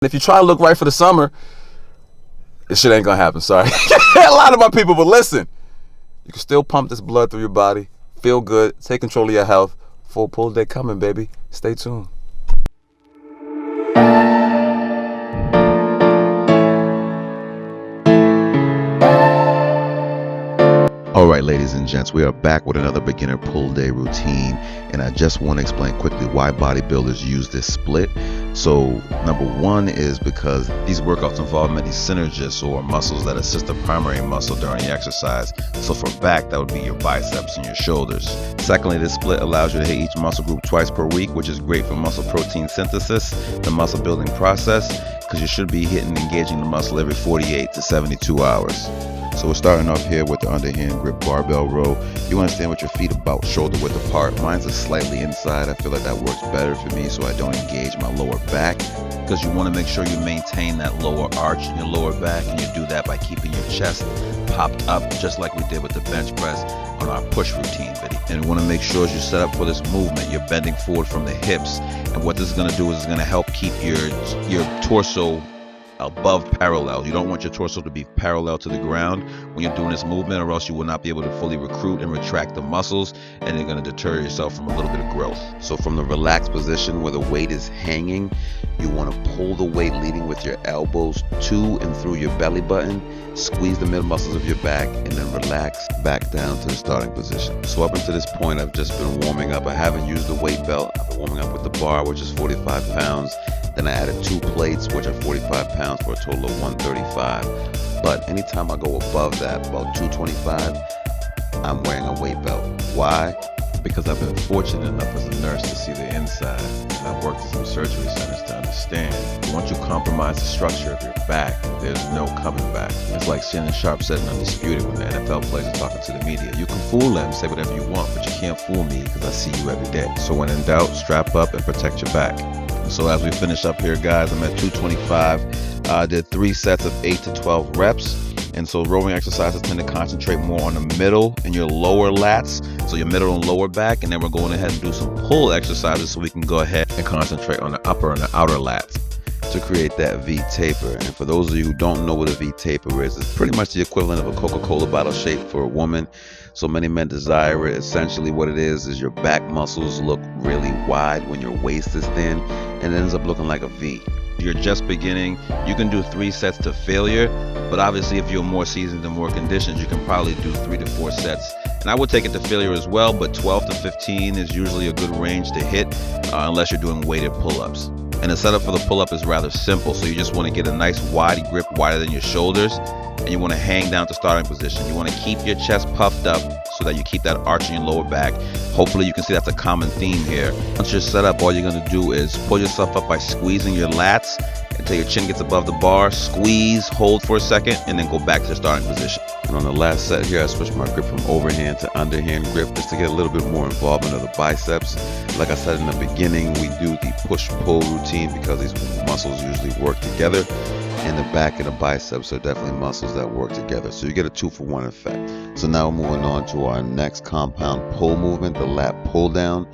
If you try to look right for the summer, this shit ain't gonna happen. Sorry. A lot of my people, but listen, you can still pump this blood through your body, feel good, take control of your health. Full pull day coming, baby. Stay tuned. Alright, ladies and gents, we are back with another beginner pull day routine, and I just want to explain quickly why bodybuilders use this split. So number one is because these workouts involve many synergists or muscles that assist the primary muscle during the exercise. So for back, that would be your biceps and your shoulders. Secondly, this split allows you to hit each muscle group twice per week, which is great for muscle protein synthesis, the muscle building process, because you should be hitting and engaging the muscle every 48 to 72 hours. So we're starting off here with the underhand grip barbell row. You want to stand with your feet about shoulder width apart. Mine's is slightly inside. I feel like that works better for me so I don't engage my lower back, because you want to make sure you maintain that lower arch in your lower back, and you do that by keeping your chest popped up, just like we did with the bench press on our push routine video. And you want to make sure as you set up for this movement, you're bending forward from the hips, and what this is going to do is it's going to help keep your torso above parallel. You don't want your torso to be parallel to the ground when you're doing this movement, or else you will not be able to fully recruit and retract the muscles, and you're going to deter yourself from a little bit of growth. So from the relaxed position where the weight is hanging, you want to pull the weight leading with your elbows to and through your belly button, squeeze the mid muscles of your back, and then relax back down to the starting position. So up until this point, I've just been warming up. I haven't used the weight belt. I've been warming up with the bar, which is 45 pounds. Then I added 2 plates, which are 45 pounds, for a total of 135. But anytime I go above that, about 225, I'm wearing a weight belt. Why? Because I've been fortunate enough as a nurse to see the inside, and I've worked in some surgery centers to understand. Once you compromise the structure of your back, there's no coming back. It's like Shannon Sharp said in Undisputed when the NFL players are talking to the media. You can fool them, say whatever you want, but you can't fool me because I see you every day. So when in doubt, strap up and protect your back. So as we finish up here, guys, I'm at 225. I did 3 sets of 8 to 12 reps. And so rowing exercises tend to concentrate more on the middle and your lower lats, so your middle and lower back. And then we're going ahead and do some pull exercises so we can go ahead and concentrate on the upper and the outer lats to create that V taper. And for those of you who don't know what a V taper is, it's pretty much the equivalent of a Coca-Cola bottle shape for a woman. So many men desire it. Essentially what it is your back muscles look really wide when your waist is thin, and it ends up looking like a V. You're just beginning, you can do 3 sets to failure, but obviously if you're more seasoned and more conditioned, you can probably do 3 to 4 sets. And I would take it to failure as well, but 12 to 15 is usually a good range to hit, unless you're doing weighted pull-ups. And the setup for the pull-up is rather simple. So you just want to get a nice wide grip, wider than your shoulders, and you want to hang down to starting position. You want to keep your chest puffed up so that you keep that arch in your lower back. Hopefully you can see that's a common theme here. Once you're set up, all you're going to do is pull yourself up by squeezing your lats until your chin gets above the bar. Squeeze, hold for a second, and then go back to the starting position. And on the last set here, I switched my grip from overhand to underhand grip just to get a little bit more involvement of the biceps. Like I said in the beginning, we do the push-pull routine because these muscles usually work together. And the back and the biceps are definitely muscles that work together. So you get a 2-for-1 effect. So now we're moving on to our next compound pull movement, the lat pull down.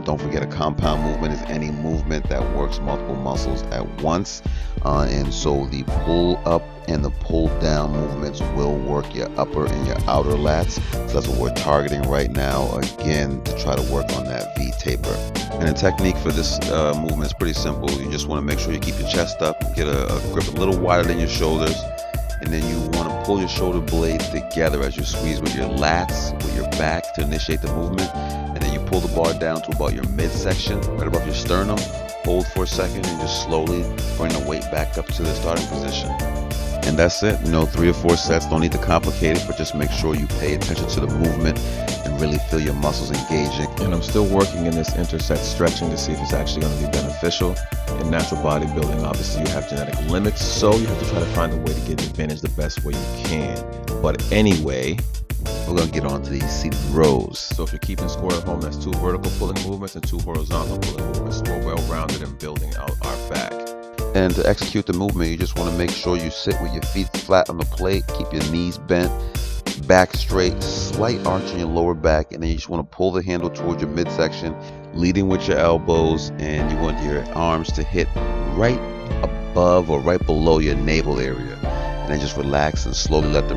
Don't forget, a compound movement is any movement that works multiple muscles at once. And so the pull up and the pull down movements will work your upper and your outer lats. So that's what we're targeting right now, again, to try to work on that V taper. And the technique for this movement is pretty simple. You just want to make sure you keep your chest up, get a grip a little wider than your shoulders, and then you want to pull your shoulder blades together as you squeeze with your lats, with your back to initiate the movement. And then you pull the bar down to about your midsection, right above your sternum. Hold for a second and just slowly bring the weight back up to the starting position. And that's it. 3 or 4 sets. Don't need to complicate it, but just make sure you pay attention to the movement and really feel your muscles engaging. And I'm still working in this interset stretching to see if it's actually going to be beneficial. In natural bodybuilding, obviously you have genetic limits, so you have to try to find a way to get advantage the best way you can. But anyway, we're going to get on to these seated rows. So if you're keeping score at home, that's 2 vertical pulling movements and 2 horizontal pulling movements. So we're well-rounded in building out our back. And to execute the movement, you just want to make sure you sit with your feet flat on the plate, keep your knees bent, back straight, slight arch in your lower back, and then you just want to pull the handle towards your midsection, leading with your elbows, and you want your arms to hit right above or right below your navel area. And then just relax and slowly let the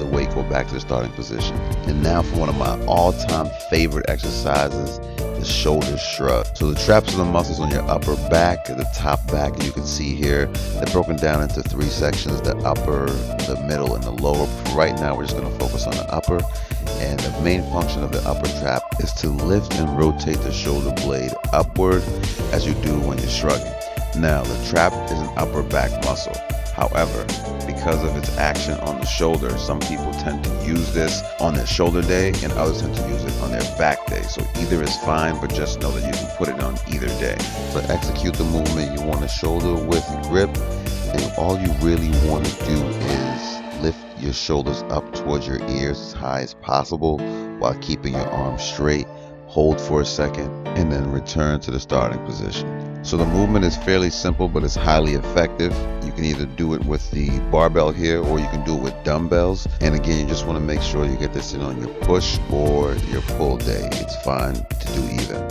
weight go back to the starting position. And now for one of my all-time favorite exercises, the shoulder shrug. So the traps are the muscles on your upper back, the top back, and you can see here, they're broken down into 3 sections, the upper, the middle, and the lower. Right now we're just gonna focus on the upper. And the main function of the upper trap is to lift and rotate the shoulder blade upward as you do when you're shrugging. Now the trap is an upper back muscle. However, because of its action on the shoulder, some people tend to use this on their shoulder day and others tend to use it on their back day. So either is fine, but just know that you can put it on either day. To execute the movement, you want a shoulder width grip, and all you really want to do is lift your shoulders up towards your ears as high as possible while keeping your arms straight. Hold for a second and then return to the starting position. So the movement is fairly simple, but it's highly effective. You can either do it with the barbell here or you can do it with dumbbells. And again, you just want to make sure you get this in on your push or your pull day. It's fine to do either.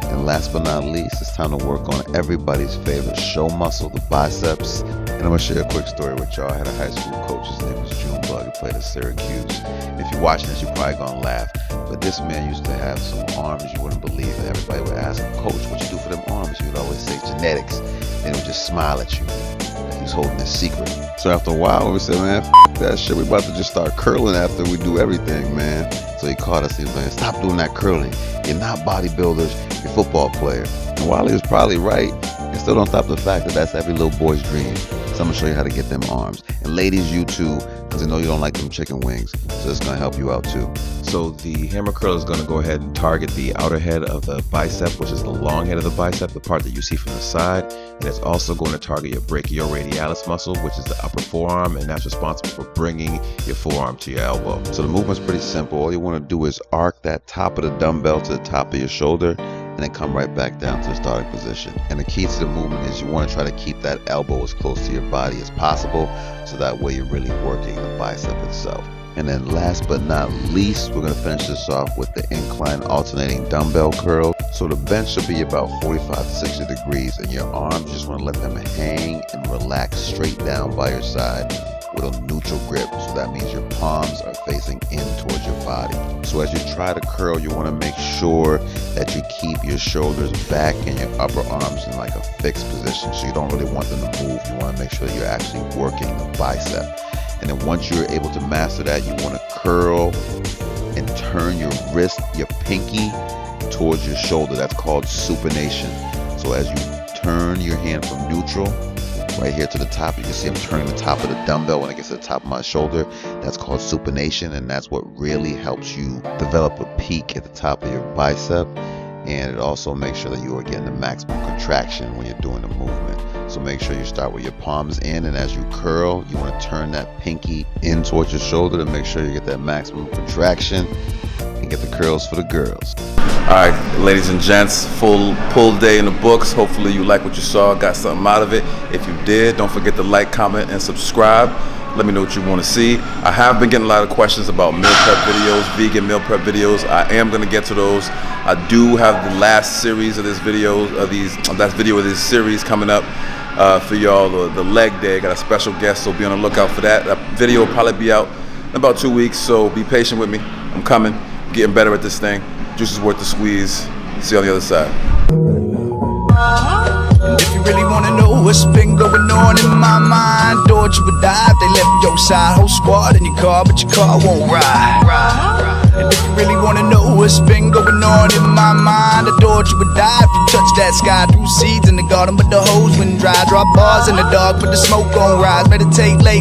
And last but not least, it's time to work on everybody's favorite show muscle, the biceps. And I'm going to share a quick story with y'all. I had a high school coach, his name was Junebug, he played at Syracuse. And if you're watching this, you're probably going to laugh. But this man used to have some arms you wouldn't believe, and everybody would ask him, "Coach, what you do for them arms?" He would always say, "Genetics." And he would just smile at you like he was holding his secret. So after a while, we said, "Man, that shit, we about to just start curling after we do everything, man." So he caught us, he was like, "Stop doing that curling. You're not bodybuilders, you're football players." And while he was probably right, it still don't stop the fact that that's every little boy's dream. So I'm gonna show you how to get them arms. And ladies, you too, because I know you don't like them chicken wings, so it's gonna help you out too. So the hammer curl is gonna go ahead and target the outer head of the bicep, which is the long head of the bicep, the part that you see from the side. And it's also going to target your brachioradialis muscle, which is the upper forearm, and that's responsible for bringing your forearm to your elbow. So the movement's pretty simple. All you wanna do is arc that top of the dumbbell to the top of your shoulder, and then come right back down to the starting position. And the key to the movement is you want to try to keep that elbow as close to your body as possible, so that way you're really working the bicep itself. And then last but not least, we're going to finish this off with the incline alternating dumbbell curl. So the bench should be about 45 to 60 degrees, and your arms, you just want to let them hang and relax straight down by your side with a neutral grip. So that means your palms are facing in towards your body. So as you try to curl, you want to make sure that you keep your shoulders back and your upper arms in like a fixed position. So you don't really want them to move. You want to make sure that you're actually working the bicep. And then once you're able to master that, you want to curl and turn your wrist, your pinky, towards your shoulder. That's called supination. So as you turn your hand from neutral right here to the top, you can see I'm turning the top of the dumbbell when it gets to the top of my shoulder. That's called supination, and that's what really helps you develop a peak at the top of your bicep. And it also makes sure that you are getting the maximum contraction when you're doing the movement. So make sure you start with your palms in, and as you curl, you want to turn that pinky in towards your shoulder to make sure you get that maximum contraction and get the curls for the girls. All right, ladies and gents, full pull day in the books. Hopefully you like what you saw, got something out of it. If you did, don't forget to like, comment, and subscribe. Let me know what you want to see. I have been getting a lot of questions about meal prep videos, vegan meal prep videos. I am going to get to those. I do have the last series of this video, last video of this series coming up for y'all, the leg day. I got a special guest, so be on the lookout for that. That video will probably be out in about 2 weeks, so be patient with me. I'm coming, getting better at this thing. Juice is worth the squeeze. See you on the other side. And if you really wanna know what's been going on in my mind, thought you would die if they left your side. Whole squad in your car, but your car won't ride. And if you really wanna know what's been going on in my mind, I thought you would die if you touched that sky. Threw seeds in the garden, but the hose wouldn't dry. Drop bars in the dark, but the smoke gon' rise. Meditate late.